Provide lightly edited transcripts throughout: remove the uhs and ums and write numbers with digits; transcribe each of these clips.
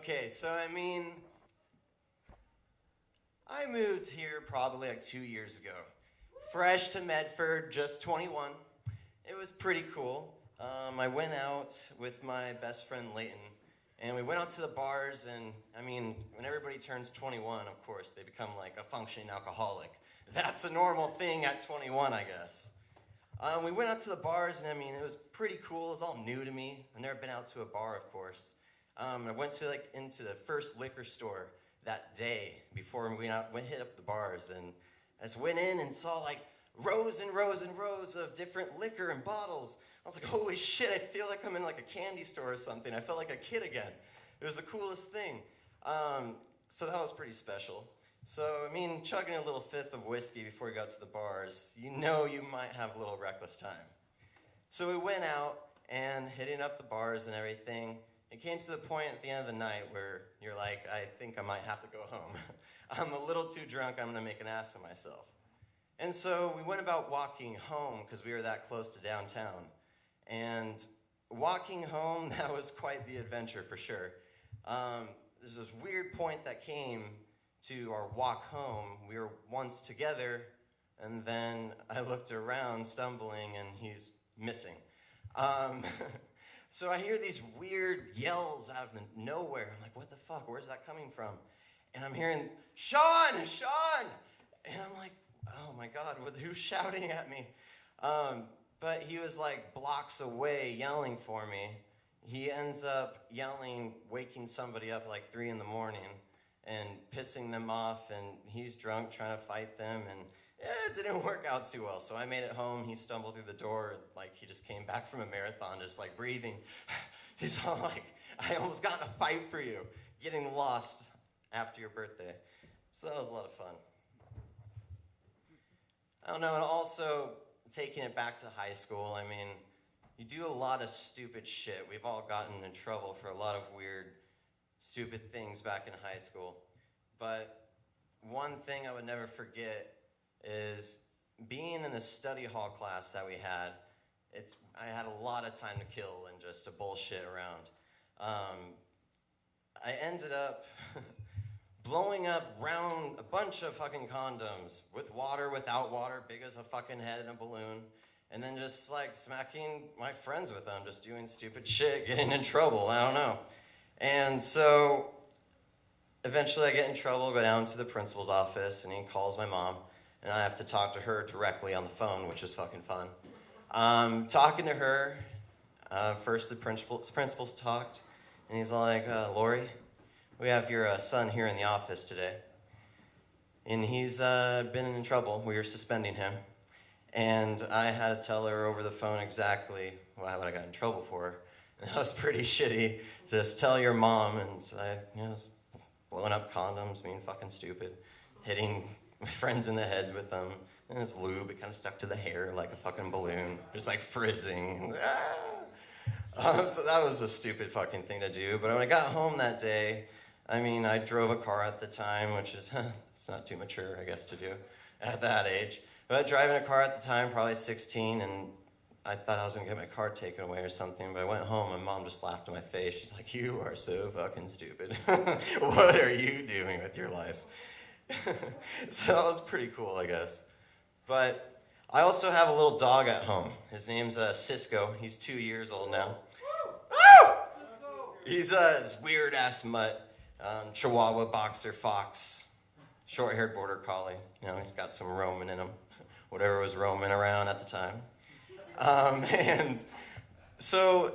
Okay, so I moved here probably like 2 years ago. Fresh to Medford, just 21. It was pretty cool. I went out with my best friend Leighton, and we went out to the bars, and when everybody turns 21, of course, they become like a functioning alcoholic. That's a normal thing at 21, I guess. We went out to the bars, and it was pretty cool. It was all new to me. I've never been out to a bar, of course. I went into the first liquor store that day before we hit up the bars, and I just went in and saw rows and rows and rows of different liquor and bottles. I was like, holy shit, I feel like I'm in like a candy store or something. I felt like a kid again. It was the coolest thing. So that was pretty special. So, chugging a little fifth of whiskey before we got to the bars, you might have a little reckless time. So we went out and hitting up the bars and everything. It came to the point at the end of the night where you're like, I think I might have to go home. I'm a little too drunk, I'm gonna make an ass of myself. And so we went about walking home because we were that close to downtown. And walking home, that was quite the adventure for sure. There's this weird point that came to our walk home. We were once together, and then I looked around stumbling, and he's missing. So I hear these weird yells out of nowhere. I'm like, what the fuck? Where's that coming from? And I'm hearing, Shawn! Shawn! And I'm like, oh my God, who's shouting at me? But he was like blocks away yelling for me. He ends up yelling, waking somebody up at like 3 a.m. and pissing them off, and he's drunk trying to fight them, and it didn't work out too well. So I made it home. He stumbled through the door like he just came back from a marathon, just like breathing. He's all like, I almost got in a fight for you, getting lost after your birthday. So that was a lot of fun. I don't know, and also taking it back to high school, you do a lot of stupid shit. We've all gotten in trouble for a lot of weird, stupid things back in high school. But one thing I would never forget is being in the study hall class that we had. I had a lot of time to kill and just to bullshit around. I ended up blowing up round a bunch of fucking condoms with water, without water, big as a fucking head in a balloon, and then just like smacking my friends with them, just doing stupid shit, getting in trouble, I don't know. And so eventually I get in trouble, go down to the principal's office, and he calls my mom, and I have to talk to her directly on the phone, which is fucking fun. Talking to her, first the principal's talked, and he's like, Lori, we have your son here in the office today, and he's been in trouble. We were suspending him, and I had to tell her over the phone exactly what I got in trouble for. And that was pretty shitty. Just tell your mom, and I was blowing up condoms, being fucking stupid, hitting my friends in the heads with them, and it's lube. It kind of stuck to the hair like a fucking balloon, just like frizzing. So that was a stupid fucking thing to do. But when I got home that day, I drove a car at the time, which is, it's not too mature, I guess, to do at that age. But driving a car at the time, probably 16, and I thought I was going to get my car taken away or something, but I went home, and Mom just laughed in my face. She's like, you are so fucking stupid. What are you doing with your life? So that was pretty cool, I guess. But I also have a little dog at home. His name's Cisco. He's 2 years old now. He's this weird-ass mutt. Chihuahua, boxer, fox, short-haired border collie. He's got some Roman in him, whatever was roaming around at the time. And so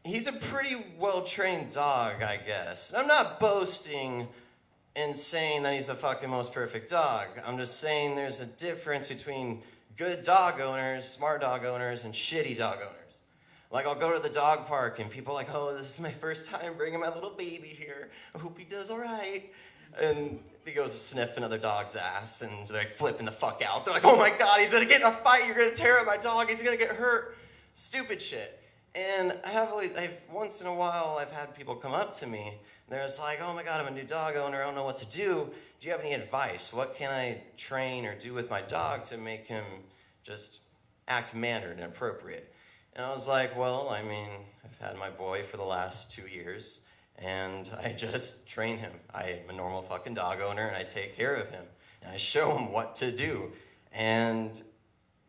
he's a pretty well-trained dog, I guess. I'm not boasting and saying that he's the fucking most perfect dog. I'm just saying there's a difference between good dog owners, smart dog owners, and shitty dog owners. Like, I'll go to the dog park, and people are like, oh, this is my first time bringing my little baby here. I hope he does all right. And he goes to sniff another dog's ass, and they're like flipping the fuck out. They're like, oh my God, he's gonna get in a fight. You're gonna tear up my dog. He's gonna get hurt. Stupid shit. And once in a while, I've had people come up to me. They're just like, oh my God, I'm a new dog owner. I don't know what to do. Do you have any advice? What can I train or do with my dog to make him just act mannered and appropriate? And I was like, well, I've had my boy for the last 2 years, and I just train him. I am a normal fucking dog owner, and I take care of him. And I show him what to do. And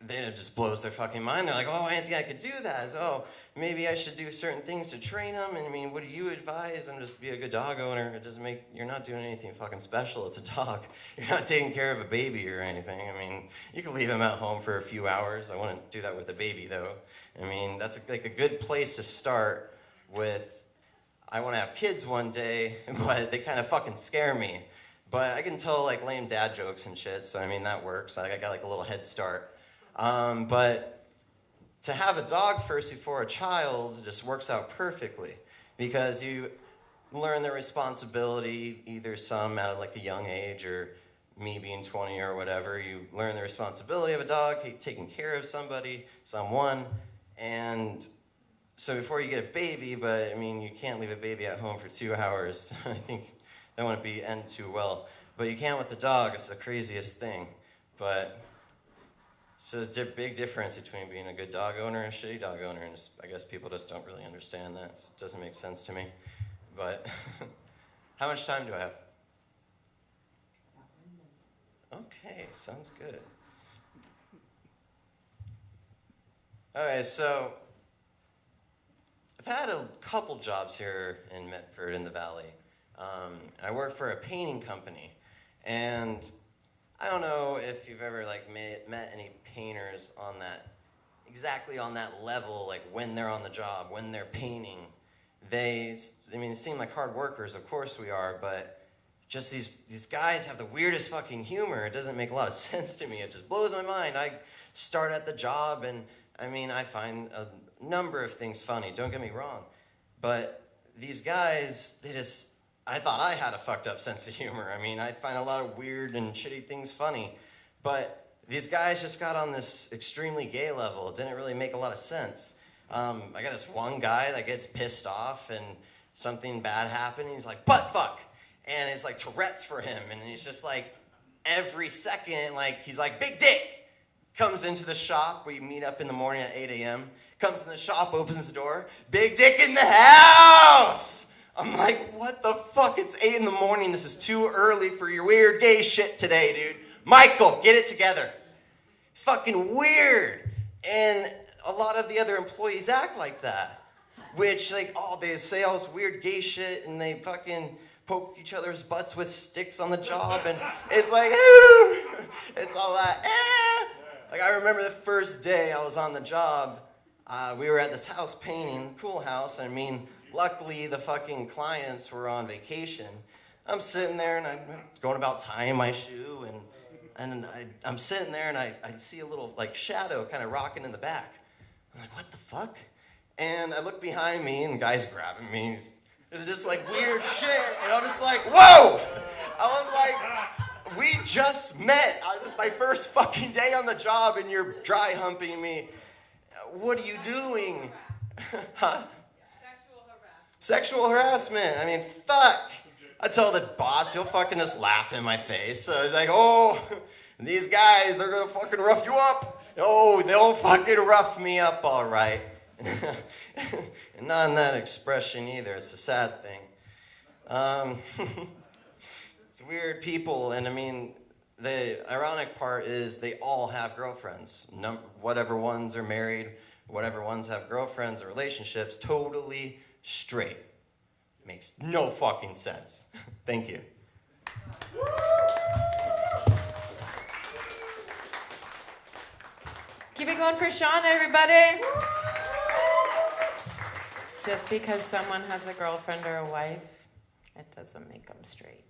then it just blows their fucking mind. They're like, oh, I didn't think I could do that. So, maybe I should do certain things to train him. And I mean, what do you advise? I'm just be a good dog owner. It doesn't make, you're not doing anything fucking special. It's a dog. You're not taking care of a baby or anything. I mean, you can leave him at home for a few hours. I wouldn't do that with a baby, though. I mean, that's like a good place to start with, I want to have kids one day, but they kind of fucking scare me. But I can tell like lame dad jokes and shit, so I mean, that works. I got like a little head start. But to have a dog first before a child just works out perfectly because you learn the responsibility, either some at like a young age or me being 20 or whatever. You learn the responsibility of a dog, taking care of someone, and so before you get a baby, but I mean, you can't leave a baby at home for 2 hours. I think that wouldn't end too well. But you can with the dog. It's the craziest thing. But so there's a big difference between being a good dog owner and a shitty dog owner, and I guess people just don't really understand that. It doesn't make sense to me. But how much time do I have? Okay, sounds good. Okay, so I've had a couple jobs here in Medford in the Valley. I work for a painting company, and I don't know if you've ever like met any painters on that, exactly on that level, like when they're on the job, when they're painting. They seem like hard workers, of course we are, but just these guys have the weirdest fucking humor. It doesn't make a lot of sense to me. It just blows my mind. I start at the job, and I mean, I find a number of things funny, don't get me wrong. But these guys, I thought I had a fucked up sense of humor. I mean, I find a lot of weird and shitty things funny. But these guys just got on this extremely gay level. It didn't really make a lot of sense. I got this one guy that gets pissed off and something bad happened. He's like, butt fuck. And it's like Tourette's for him. And he's just like, every second, like, he's like, big dick. Comes into the shop. We meet up in the morning at 8 a.m. Comes in the shop, opens the door. Big dick in the house! I'm like, what the fuck? It's 8 in the morning. This is too early for your weird gay shit today, dude. Michael, get it together. It's fucking weird. And a lot of the other employees act like that. Which, like, they say all this weird gay shit and they fucking poke each other's butts with sticks on the job. And it's like, it's all that, Like, I remember the first day I was on the job, we were at this house painting, cool house. I mean, luckily the fucking clients were on vacation. I'm sitting there and I'm going about tying my shoe, and I'm sitting there and I see a little like shadow kind of rocking in the back. I'm like, what the fuck? And I look behind me and the guy's grabbing me. It's just like weird shit. And I'm just like, whoa! I was like, we just met. This is my first fucking day on the job and you're dry humping me. What are you doing? Huh? Sexual harassment. I mean, fuck. I tell the boss, he'll fucking just laugh in my face. So he's like, oh, these guys, they're gonna fucking rough you up. Oh, they'll fucking rough me up, all right. And not in that expression either. It's a sad thing. It's weird people, and I mean, the ironic part is they all have girlfriends. Whatever ones are married, whatever ones have girlfriends or relationships, totally straight. Makes no fucking sense. Thank you. Keep it going for Shawn, everybody. Just because someone has a girlfriend or a wife, it doesn't make them straight.